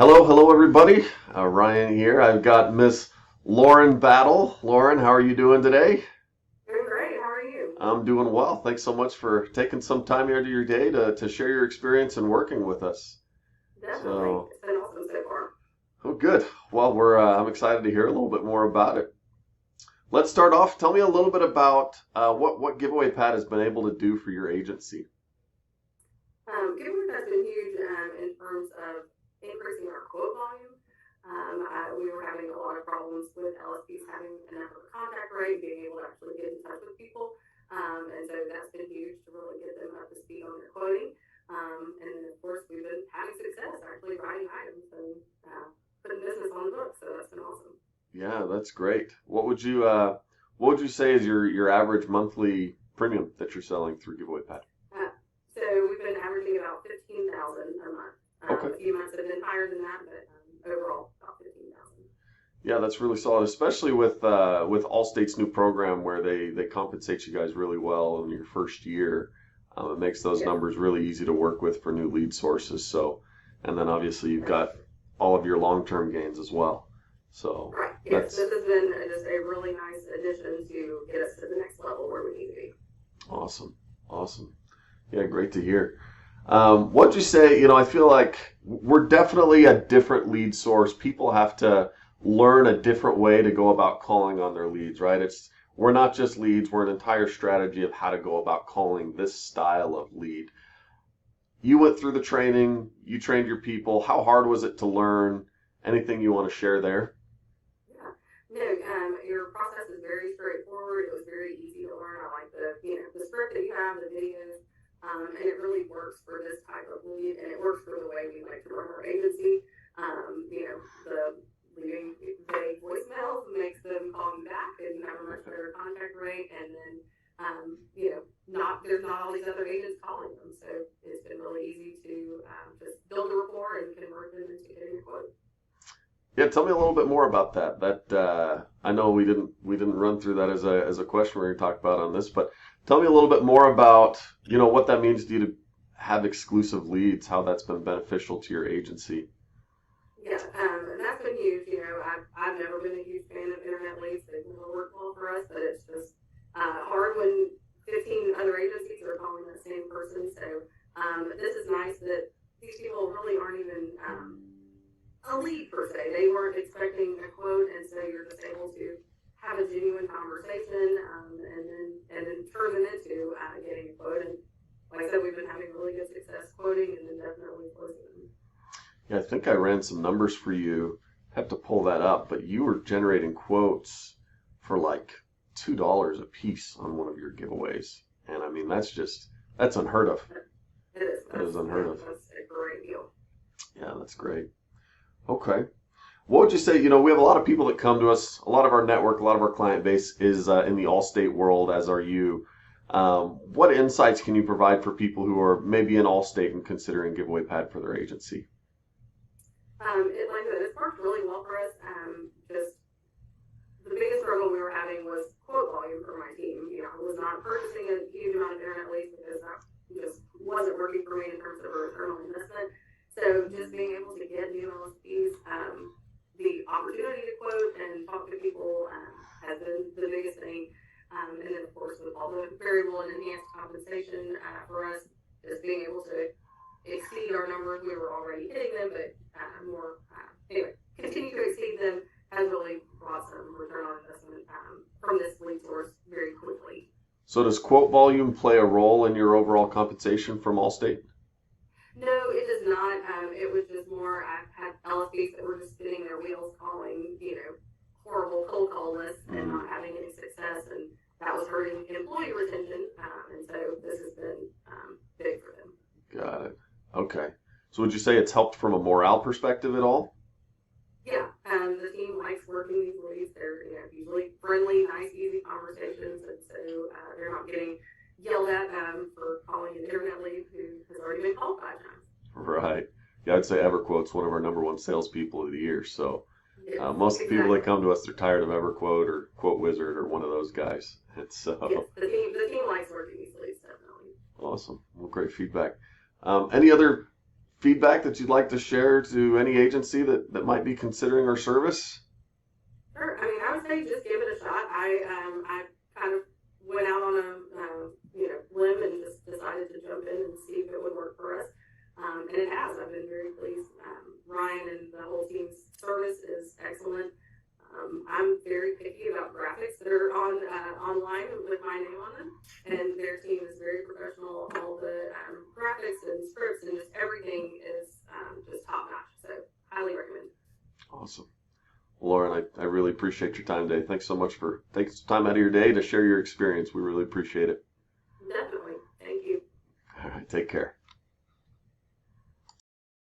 Hello, everybody. Ryan here. I've got Miss Lauren Battle. Lauren, how are you doing today? Doing great. How are you? I'm doing well. Thanks so much for taking some time out of your day to share your experience and working with us. Definitely. So, It's been awesome so far. oh, good. Well, I'm excited to hear a little bit more about it. Let's start off. Tell me a little bit about what Giveawaypad has been able to do for your agency. Giveaway has been huge in terms of increasing our quote volume. We were having a lot of problems with LSPs having enough of a contact rate, being able to actually get in touch with people. And so that's been huge to really get them up to speed on their quoting. And then, of course, we've been having success actually writing items and putting business on the books. So that's been awesome. Yeah, that's great. What would you say is your average monthly premium that you're selling through Giveawaypad? Uh, so we've been averaging about 15,000 a month. Okay. A few months have been higher than that, but overall about 15,000. Yeah, that's really solid, especially with Allstate's new program where they compensate you guys really well in your first year. It makes those Yes, numbers really easy to work with for new lead sources. So, and then obviously you've got all of your long-term gains as well. So right. Yes, that's this has been just a really nice addition to get us to the next level where we need to be. awesome, awesome. Yeah, great to hear. What'd you say? I feel like we're definitely a different lead source. People have to learn a different way to go about calling on their leads, right? We're not just leads, we're an entire strategy of how to go about calling this style of lead. You went through the training, you trained your people. How hard was it to learn? Anything you want to share there? Yeah. No, your process is very straightforward. It was very easy to learn. I like the script that you have, the videos, and it really works for this type of lead, and it works for the way we like to run our agency. The leaving vague voicemails makes them call you back, and you have a much better contact rate, and then not there's not all these other agents calling them, so it's been really easy to just build a rapport and convert them into getting a quote. Yeah, tell me a little bit more about that. I know we didn't run through that as a question we were talking about on this, but tell me a little bit more about what that means to you to have exclusive leads, how that's been beneficial to your agency. Yeah, and that's been huge. I've never been a huge fan of internet leads. They've never worked well for us, but it's just hard when 15 other agencies are calling the same person. So this is nice that these people really aren't even a lead per se. They weren't expecting a quote, and so you're just able to have a genuine conversation, and then turn them into getting a quote. And like I said, we've been having really good success quoting, and then definitely closing them. Yeah, I think I ran some numbers for you. Have to pull that up, but you were generating quotes for like $2 a piece on one of your giveaways, and I mean that's unheard of. It is. That is unheard of. That's a great deal. Yeah, that's great. Okay. What would you say? We have a lot of people that come to us. A lot of our network, a lot of our client base is in the Allstate world, as are you. What insights can you provide for people who are maybe in Allstate and considering Giveawaypad for their agency? Like I said, it's worked really well for us. Just the biggest struggle we were having was quote volume for my team. I was not purchasing a huge amount of internet leads because that just wasn't working for me in terms of a return on investment. So just being able to get new LSPs, the opportunity to quote and talk to people has been the biggest thing. And then of course with all the variable and enhanced compensation for us, just being able to exceed our numbers. We were already hitting them, but anyway, continue to exceed them has really brought some return on investment from this lead source very quickly. So does quote volume play a role in your overall compensation from Allstate? No, it does not. It was just more, I've had LSPs that were just spinning their wheels calling, horrible cold call lists and Mm, not having any success, and that was hurting employee retention. And so this has been big for them. got it. Okay. So would you say it's helped from a morale perspective at all? Yeah, the team likes working these leads. They're usually friendly, nice, easy conversations, and so they're not getting yelled at for calling an internet lead who has already been called 5 times. Right. Yeah, I'd say EverQuote's one of our number one salespeople of the year. So Yes, most of the people that exactly. come to us, they're tired of EverQuote or Quote Wizard or one of those guys. It's Yes, so the team likes working these leads definitely. awesome. Well, great feedback. Any other feedback that you'd like to share to any agency that might be considering our service? Sure. I mean, I would say just give it a shot. I kind of went out on a limb and just decided to jump in and see if it would work for us. And it has. I've been very pleased. Ryan and the whole team's service is excellent. I'm very picky about graphics that are on online with my name on them, and their team is very professional. All the graphics and scripts and just everything is just top notch. So highly recommend. Awesome. Lauren, I really appreciate your time today. Thanks so much for taking some time out of your day to share your experience. We really appreciate it. Definitely. Thank you. All right. Take care.